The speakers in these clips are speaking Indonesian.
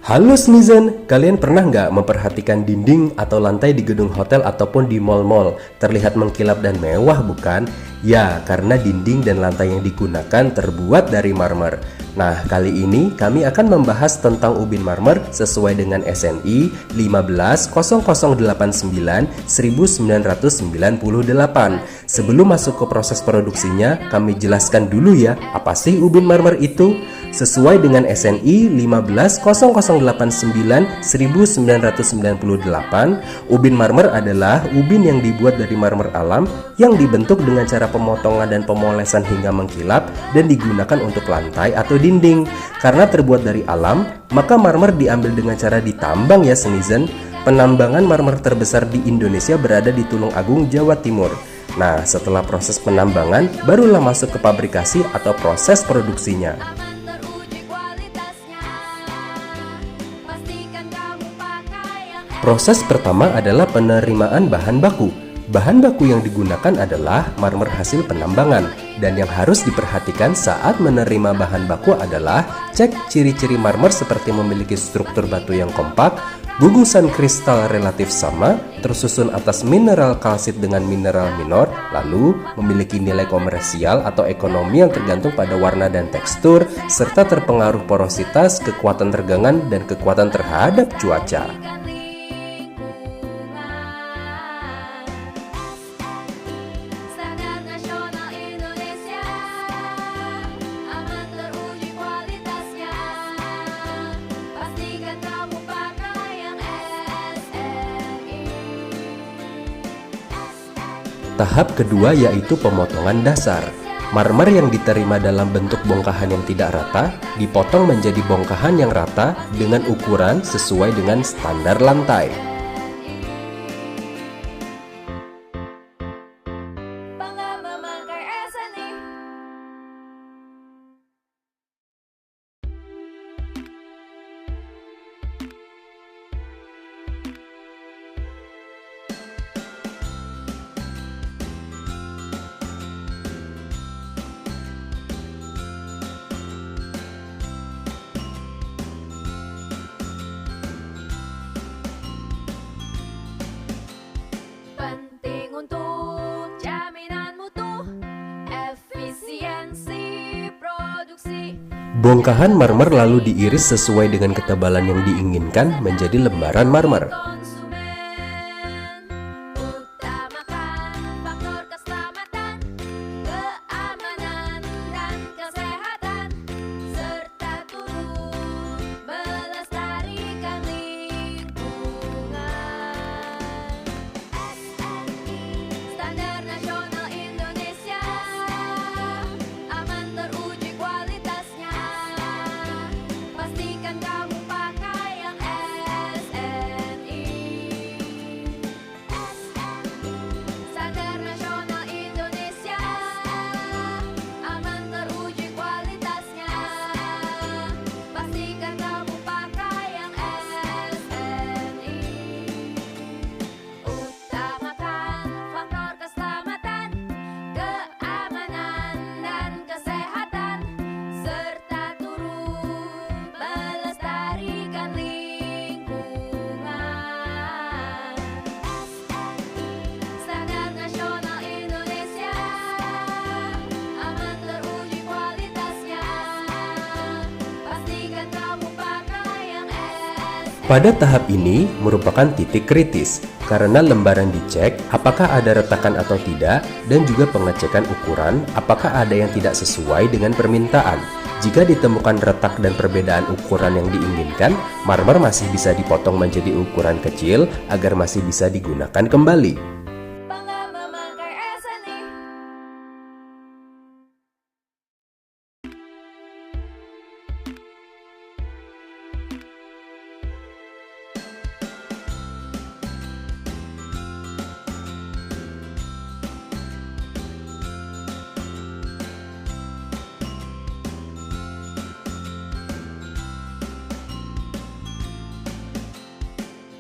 Halo Sneezen, kalian pernah nggak memperhatikan dinding atau lantai di gedung hotel ataupun di mall-mall terlihat mengkilap dan mewah bukan? Ya, karena dinding dan lantai yang digunakan terbuat dari marmer. Nah, kali ini kami akan membahas tentang ubin marmer sesuai dengan SNI 150089-1998. Sebelum masuk ke proses produksinya, kami jelaskan dulu ya, apa sih ubin marmer itu? Sesuai dengan SNI 150089-1998, ubin marmer adalah ubin yang dibuat dari marmer alam yang dibentuk dengan cara pemotongan dan pemolesan hingga mengkilap dan digunakan untuk lantai atau dinding. Karena terbuat dari alam, maka marmer diambil dengan cara ditambang ya Sneezen. Penambangan marmer terbesar di Indonesia berada di Tulung Agung, Jawa Timur. Nah, setelah proses penambangan, barulah masuk ke pabrikasi atau proses produksinya. Proses pertama adalah penerimaan bahan baku. Bahan baku yang digunakan adalah marmer hasil penambangan. Dan yang harus diperhatikan saat menerima bahan baku adalah cek ciri-ciri marmer seperti memiliki struktur batu yang kompak, gugusan kristal relatif sama, tersusun atas mineral kalsit dengan mineral minor, lalu memiliki nilai komersial atau ekonomi yang tergantung pada warna dan tekstur, serta terpengaruh porositas, kekuatan tegangan, dan kekuatan terhadap cuaca. Tahap kedua yaitu pemotongan dasar. Marmer yang diterima dalam bentuk bongkahan yang tidak rata dipotong menjadi bongkahan yang rata dengan ukuran sesuai dengan standar lantai. Penting untuk jaminan mutu, efisiensi produksi. Bongkahan marmer lalu diiris sesuai dengan ketebalan yang diinginkan menjadi lembaran marmer. Konsumen utamakan faktor keselamatan, keamanan, dan kesehatan, serta turut melestarikan lingkungan. Standar nasional Indonesia, aman teruji kualitasnya. Pastikan kamu pakai yang SNI. Standar nasional Indonesia, aman teruji kualitasnya. Pastikan kamu pakai yang SNI. Utamakan faktor keselamatan, keamanan, dan kesehatan, serta turut melestarikan lingkungan. Standar nasional Indonesia, aman teruji kualitasnya. Pastikan kamu pakai yang SNI. Pada tahap ini merupakan titik kritis karena lembaran dicek apakah ada retakan atau tidak dan juga pengecekan ukuran apakah ada yang tidak sesuai dengan permintaan. Jika ditemukan retak dan perbedaan ukuran yang diinginkan, marmer masih bisa dipotong menjadi ukuran kecil agar masih bisa digunakan kembali. Bangga memakai SNI.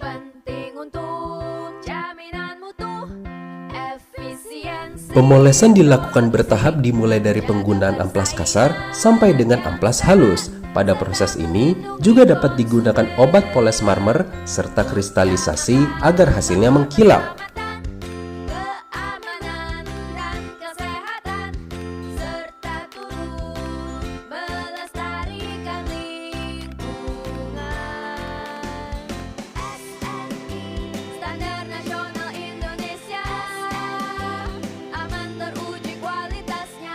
Penting untuk jaminan mutu, Pemolesan dilakukan bertahap dimulai dari penggunaan amplas kasar sampai dengan amplas halus. Pada proses ini juga dapat digunakan obat poles marmer serta kristalisasi agar hasilnya mengkilap. Keamanan dan kesehatan serta turut melestarikan lingkungan. SNI Standar Nasional Indonesia, aman teruji kualitasnya.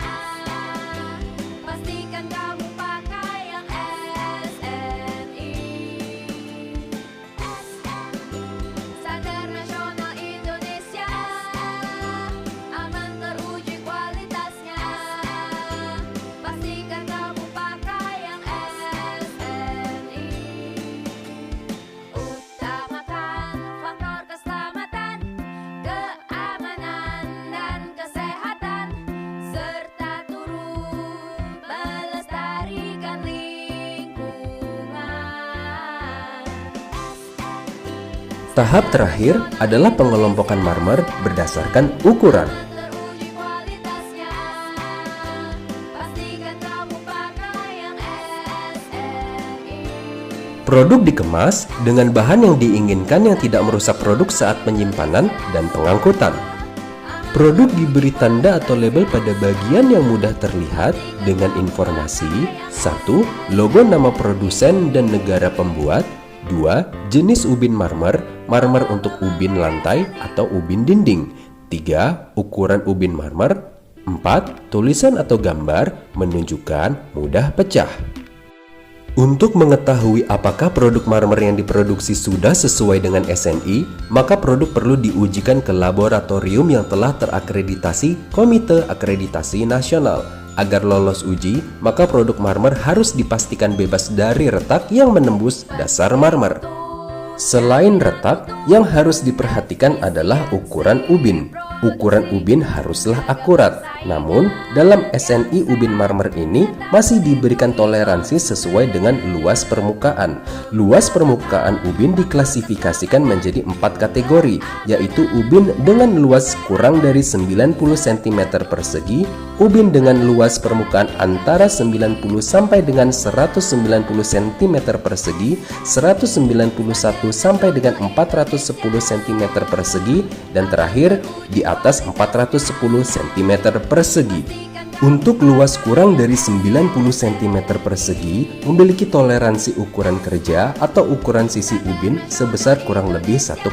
Pastikan kamu pakai yang SNI. Standar Nasional Indonesia, aman teruji kualitasnya. Pastikan kamu pakai yang SNI. Utamakan faktor keselamatan, keamanan dan kesehatan serta turut melestarikan lingkungan. Tahap terakhir adalah pengelompokan marmer berdasarkan ukuran. Teruji kualitasnya. Pastikan kamu pakai yang SNI. Produk dikemas dengan bahan yang diinginkan yang tidak merusak produk saat penyimpanan dan pengangkutan. Produk diberi tanda atau label pada bagian yang mudah terlihat dengan informasi 1. Logo nama produsen dan negara pembuat. 2. Jenis ubin marmer, marmer untuk ubin lantai atau ubin dinding. 3. Ukuran ubin marmer. 4. Tulisan atau gambar menunjukkan mudah pecah. Untuk mengetahui apakah produk marmer yang diproduksi sudah sesuai dengan SNI, maka produk perlu diujikan ke laboratorium yang telah terakreditasi Komite Akreditasi Nasional. Agar lolos uji, maka produk marmer harus dipastikan bebas dari retak yang menembus dasar marmer. Selain retak, yang harus diperhatikan adalah ukuran ubin. Ukuran ubin haruslah akurat. Namun, dalam SNI ubin marmer ini masih diberikan toleransi sesuai dengan luas permukaan. Luas permukaan ubin diklasifikasikan menjadi 4 kategori, yaitu ubin dengan luas kurang dari 90 cm persegi, ubin dengan luas permukaan antara 90 sampai dengan 190 cm persegi, 191 sampai dengan 410 cm persegi, dan terakhir di atas 410 cm persegi. Untuk luas kurang dari 90 cm persegi memiliki toleransi ukuran kerja atau ukuran sisi ubin sebesar kurang lebih 1,20%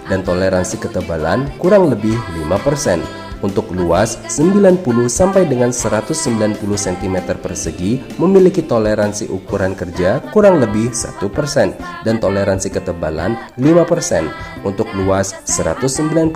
dan toleransi ketebalan kurang lebih 5%. Untuk luas 90 sampai dengan 190 cm persegi memiliki toleransi ukuran kerja kurang lebih 1% dan toleransi ketebalan 5%. Untuk luas 191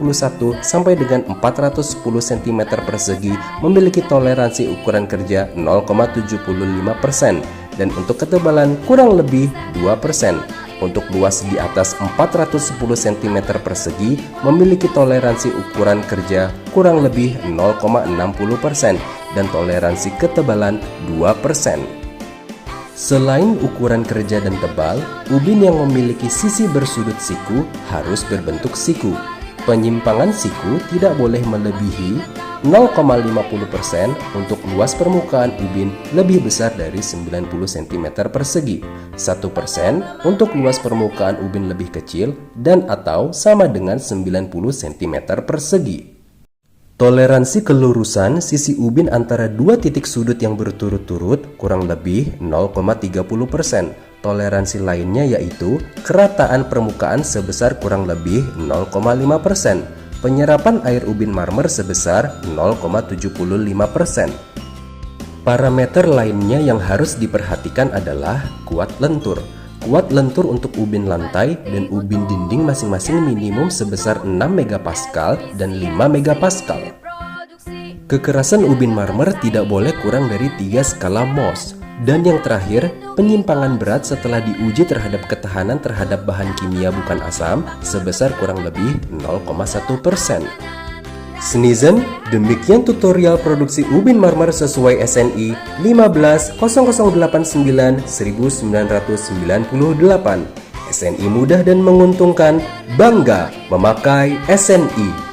sampai dengan 410 cm persegi memiliki toleransi ukuran kerja 0,75% dan untuk ketebalan kurang lebih 2%. Untuk luas di atas 410 cm persegi memiliki toleransi ukuran kerja kurang lebih 0,60% dan toleransi ketebalan 2%. Selain ukuran kerja dan tebal, ubin yang memiliki sisi bersudut siku harus berbentuk siku. Penyimpangan siku tidak boleh melebihi 0,50% untuk luas permukaan ubin lebih besar dari 90 cm persegi, 1% untuk luas permukaan ubin lebih kecil dan atau sama dengan 90 cm persegi. Toleransi kelurusan sisi ubin antara dua titik sudut yang berturut-turut kurang lebih 0,30%. Toleransi lainnya yaitu kerataan permukaan sebesar kurang lebih 0,5%. Penyerapan air ubin marmer sebesar 0,75%. Parameter lainnya yang harus diperhatikan adalah kuat lentur. Kuat lentur untuk ubin lantai dan ubin dinding masing-masing minimum sebesar 6 MPa dan 5 MPa. Kekerasan ubin marmer tidak boleh kurang dari 3 skala Mohs. Dan yang terakhir, penyimpangan berat setelah diuji terhadap ketahanan terhadap bahan kimia bukan asam sebesar kurang lebih 0,1%. Senizen, demikian tutorial produksi ubin marmer sesuai SNI 15089-1998. SNI mudah dan menguntungkan, bangga memakai SNI.